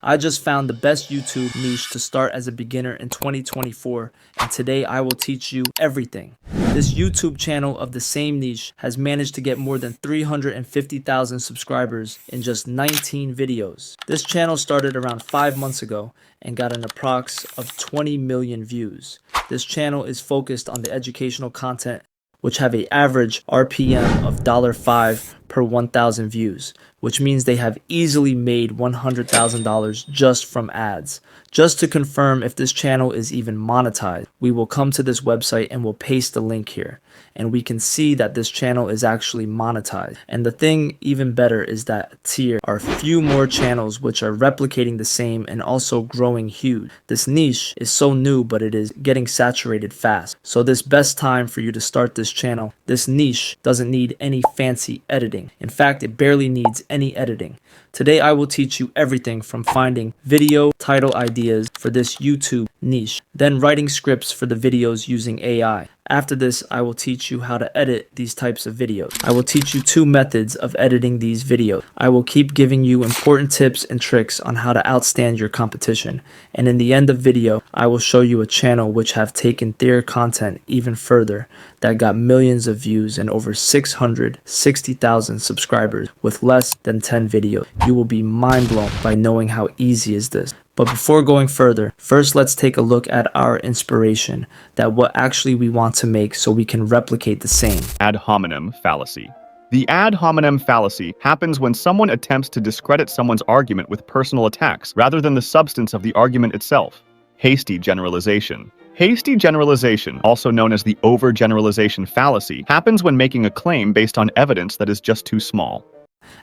I just found the best YouTube niche to start as a beginner in 2024, and today I will teach you everything. This YouTube channel of the same niche has managed to get more than 350,000 subscribers in just 19 videos. This channel started around 5 months ago and got an approx of 20 million views. This channel is focused on the educational content, which have an average RPM of $5 per 1,000 views, which means they have easily made $100,000 just from ads. Just to confirm if this channel is even monetized, we will come to this website and we'll paste the link here. And we can see that this channel is actually monetized. And the thing even better is that here are few more channels which are replicating the same and also growing huge. This niche is so new, but it is getting saturated fast. So this best time for you to start this channel. This niche doesn't need any fancy editing. In fact, it barely needs any editing. Today I will teach you everything from finding video title ideas for this YouTube niche, then writing scripts for the videos using AI. After this, I will teach you how to edit these types of videos. I will teach you 2 methods of editing these videos. I will keep giving you important tips and tricks on how to outstand your competition. And in the end of video, I will show you a channel which have taken their content even further, that got millions of views and over 660,000 subscribers with less than 10 videos. You will be mind blown by knowing how easy is this. But before going further, first let's take a look at our inspiration, that what actually we want to make so we can replicate the same. Ad hominem fallacy. The ad hominem fallacy happens when someone attempts to discredit someone's argument with personal attacks rather than the substance of the argument itself. Hasty generalization. Hasty generalization, also known as the overgeneralization fallacy, happens when making a claim based on evidence that is just too small.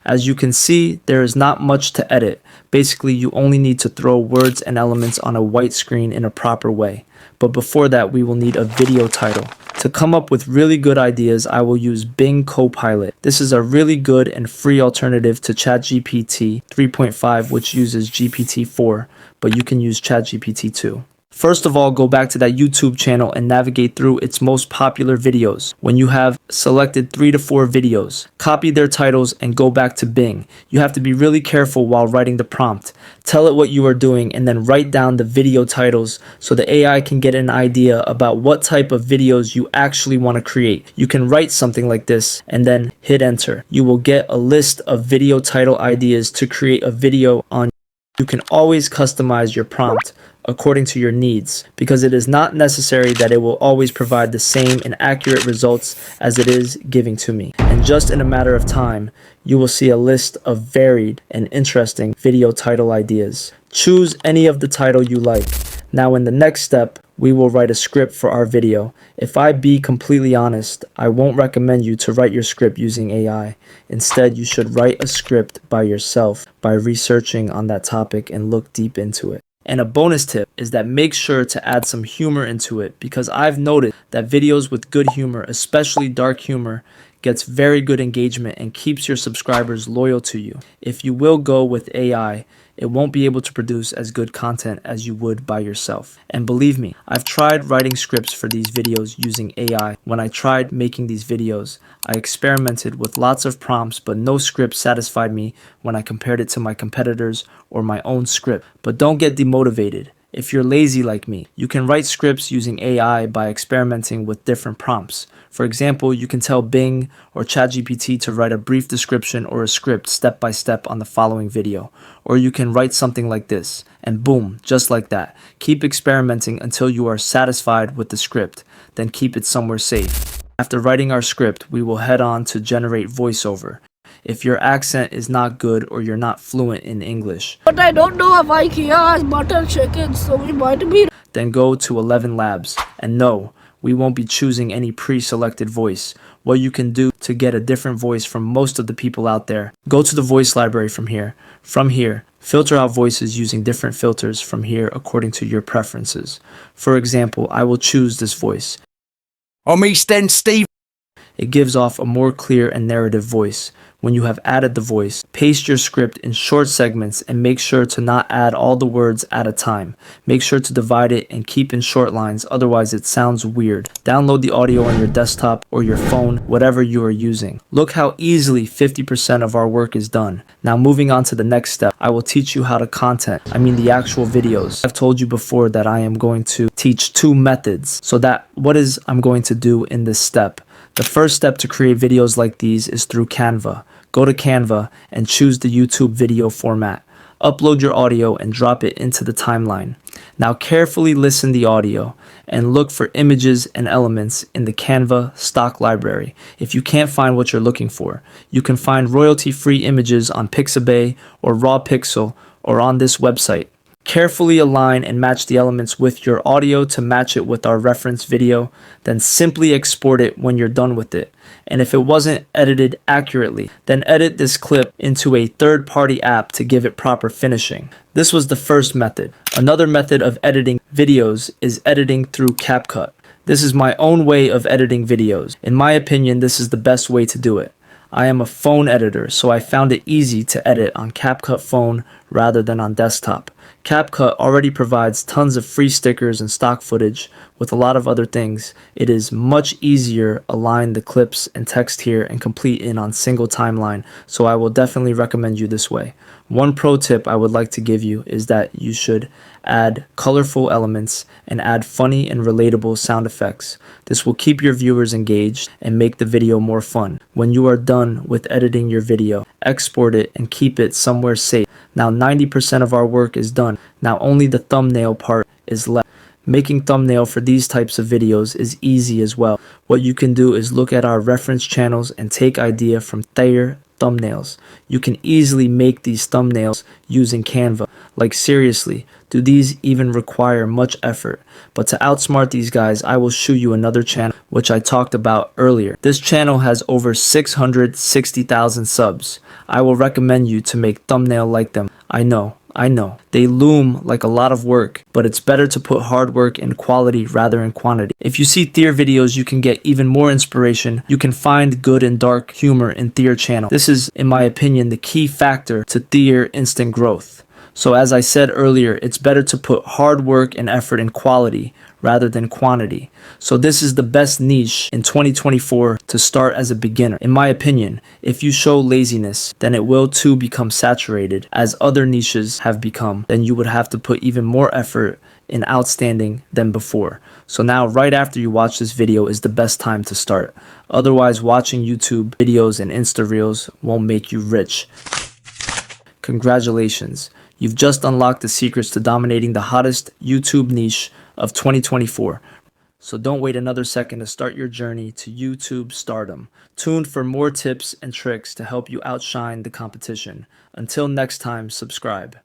As you can see, there is not much to edit. Basically, you only need to throw words and elements on a white screen in a proper way. But before that, we will need a video title. To come up with really good ideas, I will use Bing Copilot. This is a really good and free alternative to ChatGPT 3.5, which uses GPT-4, but you can use ChatGPT 2. First of all, go back to that YouTube channel and navigate through its most popular videos. When you have selected 3 to 4 videos, copy their titles and go back to Bing. You have to be really careful while writing the prompt. Tell it what you are doing and then write down the video titles so the AI can get an idea about what type of videos you actually want to create. You can write something like this and then hit enter. You will get a list of video title ideas to create a video on. You can always customize your prompt according to your needs, because it is not necessary that it will always provide the same and accurate results as it is giving to me. And just in a matter of time, you will see a list of varied and interesting video title ideas. Choose any of the title you like. Now in the next step, we will write a script for our video. If I be completely honest, I won't recommend you to write your script using AI. Instead, you should write a script by yourself by researching on that topic and look deep into it. And a bonus tip is that make sure to add some humor into it, because I've noticed that videos with good humor, especially dark humor, gets very good engagement and keeps your subscribers loyal to you. If you will go with AI, it won't be able to produce as good content as you would by yourself. And believe me, I've tried writing scripts for these videos using AI. When I tried making these videos, I experimented with lots of prompts, but no script satisfied me when I compared it to my competitors or my own script. But don't get demotivated. If you're lazy like me, you can write scripts using AI by experimenting with different prompts. For example, you can tell Bing or ChatGPT to write a brief description or a script step by step on the following video. Or you can write something like this, and boom, just like that. Keep experimenting until you are satisfied with the script, then keep it somewhere safe. After writing our script, we will head on to generate voiceover. If your accent is not good or you're not fluent in English, But I don't know if IKEA has butter chicken, so we might be. then go to 11 Labs. And no, we won't be choosing any pre-selected voice. What you can do to get a different voice from most of the people out there, go to the voice library from here. From here, filter out voices using different filters from here according to your preferences. For example, I will choose this voice. I'm East End Steve. It gives off a more clear and narrative voice. When you have added the voice, paste your script in short segments and make sure to not add all the words at a time. Make sure to divide it and keep in short lines, otherwise it sounds weird. Download the audio on your desktop or your phone, whatever you are using. Look how easily 50% of our work is done. Now moving on to the next step, I will teach you how to the actual videos. I've told you before that I am going to teach two methods. So what is I'm going to do in this step? The first step to create videos like these is through Canva. Go to Canva and choose the YouTube video format. Upload your audio and drop it into the timeline. Now carefully listen the audio and look for images and elements in the Canva stock library. If you can't find what you're looking for, you can find royalty-free images on Pixabay or Raw Pixel or on this website. Carefully align and match the elements with your audio to match it with our reference video, then simply export it when you're done with it. And if it wasn't edited accurately, then edit this clip into a third-party app to give it proper finishing. This was the first method. Another method of editing videos is editing through CapCut. This is my own way of editing videos. In my opinion, this is the best way to do it. I am a phone editor, so I found it easy to edit on CapCut phone rather than on desktop. CapCut already provides tons of free stickers and stock footage with a lot of other things. It is much easier align the clips and text here and complete in on single timeline, so I will definitely recommend you this way. One pro tip I would like to give you is that you should add colorful elements and add funny and relatable sound effects. This will keep your viewers engaged and make the video more fun. When you are done with editing your video, export it and keep it somewhere safe. Now 90% of our work is done. Now only the thumbnail part is left. Making thumbnail for these types of videos is easy as well. What you can do is look at our reference channels and take idea from their thumbnails. You can easily make these thumbnails using Canva. Like seriously, do these even require much effort? But to outsmart these guys, I will show you another channel which I talked about earlier. This channel has over 660,000 subs. I will recommend you to make thumbnail like them. I know. They loom like a lot of work, but it's better to put hard work in quality rather than quantity. If you see Thier videos, you can get even more inspiration. You can find good and dark humor in Thier channel. This is, in my opinion, the key factor to Thier instant growth. So as I said earlier, it's better to put hard work and effort in quality rather than quantity. So this is the best niche in 2024 to start as a beginner. In my opinion, if you show laziness, then it will too become saturated as other niches have become. Then you would have to put even more effort in outstanding than before. So now right after you watch this video is the best time to start. Otherwise, watching YouTube videos and Insta Reels won't make you rich. Congratulations. You've just unlocked the secrets to dominating the hottest YouTube niche of 2024. So don't wait another second to start your journey to YouTube stardom. Tune for more tips and tricks to help you outshine the competition. Until next time, subscribe.